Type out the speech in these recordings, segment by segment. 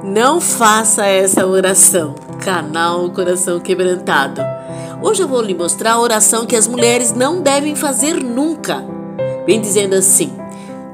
Não faça essa oração. Canal Coração Quebrantado. Hoje eu vou lhe mostrar a oração que as mulheres não devem fazer nunca. Vem dizendo assim: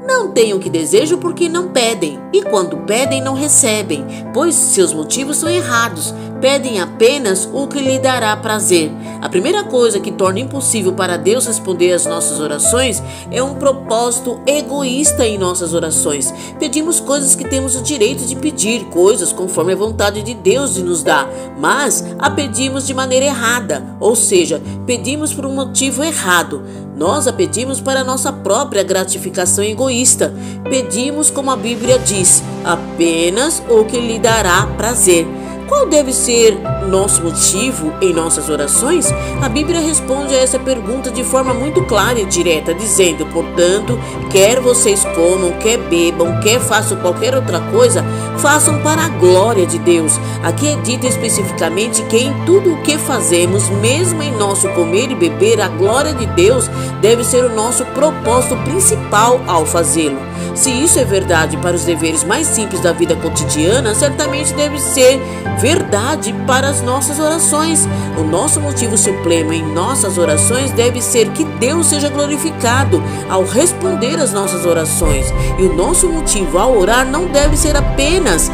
não têm o que desejam porque não pedem, e quando pedem não recebem, pois seus motivos são errados. Pedem apenas o que lhe dará prazer. A primeira coisa que torna impossível para Deus responder às nossas orações é um propósito egoísta em nossas orações. Pedimos coisas que temos o direito de pedir, coisas conforme a vontade de Deus de nos dar, mas a pedimos de maneira errada, ou seja, pedimos por um motivo errado. Nós a pedimos para nossa própria gratificação egoísta. Pedimos, como a Bíblia diz, apenas o que lhe dará prazer. Qual deve ser nosso motivo em nossas orações? A Bíblia responde a essa pergunta de forma muito clara e direta, dizendo: portanto, quer vocês comam, quer bebam, quer façam qualquer outra coisa, façam para a glória de Deus. Aqui é dito especificamente que em tudo o que fazemos, mesmo em nosso comer e beber, a glória de Deus deve ser o nosso propósito principal ao fazê-lo. Se isso é verdade para os deveres mais simples da vida cotidiana, certamente deve ser verdade para as nossas orações. O nosso motivo supremo em nossas orações deve ser que Deus seja glorificado ao responder às nossas orações. E o nosso motivo ao orar não deve ser apenas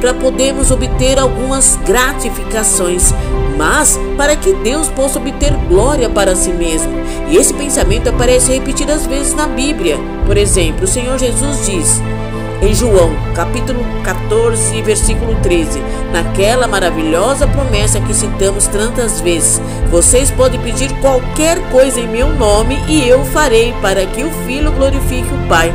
para podermos obter algumas gratificações, mas para que Deus possa obter glória para si mesmo. E esse pensamento aparece repetidas vezes na Bíblia. Por exemplo, o Senhor Jesus diz em João, capítulo 14, versículo 13, naquela maravilhosa promessa que citamos tantas vezes: vocês podem pedir qualquer coisa em meu nome e eu farei, para que o Filho glorifique o Pai.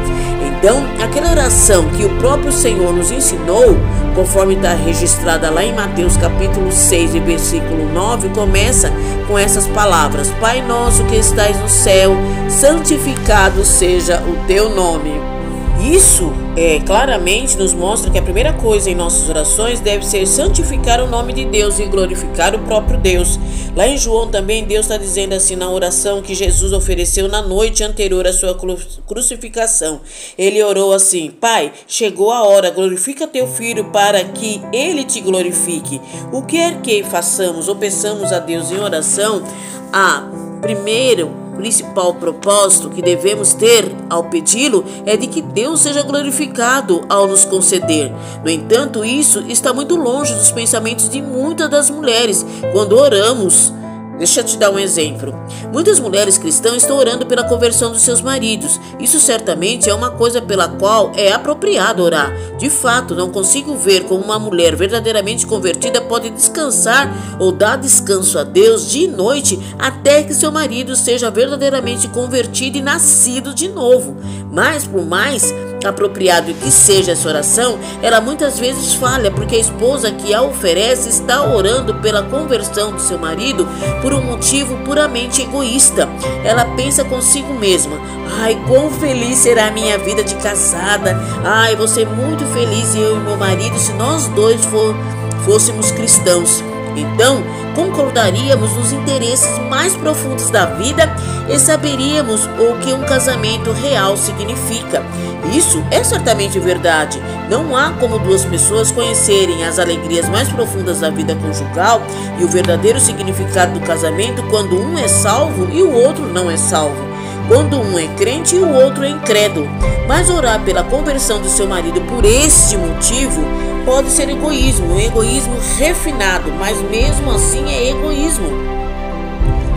Então, aquela oração que o próprio Senhor nos ensinou, conforme está registrada lá em Mateus capítulo 6 e versículo 9, começa com essas palavras: Pai nosso que estais no céu, santificado seja o teu nome. Isso claramente nos mostra que a primeira coisa em nossas orações deve ser santificar o nome de Deus e glorificar o próprio Deus. Lá em João também Deus está dizendo assim na oração que Jesus ofereceu na noite anterior à sua crucificação. Ele orou assim: Pai, chegou a hora, glorifica teu Filho para que ele te glorifique. O que quer que façamos ou peçamos a Deus em oração, principal propósito que devemos ter ao pedi-lo é de que Deus seja glorificado ao nos conceder. No entanto, isso está muito longe dos pensamentos de muitas das mulheres quando oramos. Deixa eu te dar um exemplo. Muitas mulheres cristãs estão orando pela conversão dos seus maridos. Isso certamente é uma coisa pela qual é apropriado orar. De fato, não consigo ver como uma mulher verdadeiramente convertida pode descansar ou dar descanso a Deus de noite até que seu marido seja verdadeiramente convertido e nascido de novo. Mas, por mais apropriado que seja essa oração, ela muitas vezes falha, porque a esposa que a oferece está orando pela conversão do seu marido por um motivo puramente egoísta. Ela pensa consigo mesma: ai, quão feliz será a minha vida de casada, ai, vou ser muito feliz eu e meu marido se nós dois fôssemos cristãos. Então, concordaríamos nos interesses mais profundos da vida e saberíamos o que um casamento real significa. Isso é certamente verdade. Não há como duas pessoas conhecerem as alegrias mais profundas da vida conjugal e o verdadeiro significado do casamento quando um é salvo e o outro não é salvo, quando um é crente e o outro é incrédulo. Mas orar pela conversão do seu marido por este motivo pode ser egoísmo, um egoísmo refinado, mas mesmo assim é egoísmo.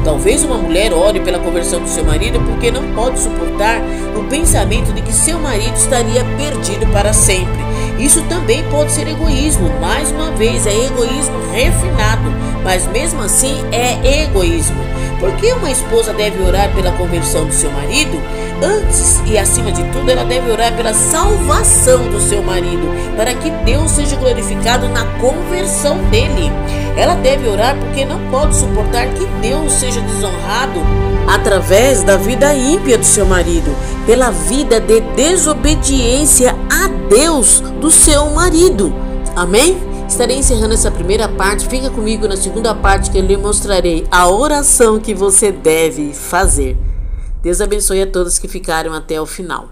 Talvez uma mulher ore pela conversão do seu marido porque não pode suportar o pensamento de que seu marido estaria perdido para sempre. Isso também pode ser egoísmo, mais uma vez é egoísmo refinado, mas mesmo assim é egoísmo. Por que uma esposa deve orar pela conversão do seu marido? Antes e acima de tudo, ela deve orar pela salvação do seu marido, para que Deus seja glorificado na conversão dele. Ela deve orar porque não pode suportar que Deus seja desonrado através da vida ímpia do seu marido, pela vida de desobediência a Deus do seu marido. Amém? Estarei encerrando essa primeira parte. Fica comigo na segunda parte que eu lhe mostrarei a oração que você deve fazer. Deus abençoe a todos que ficaram até o final.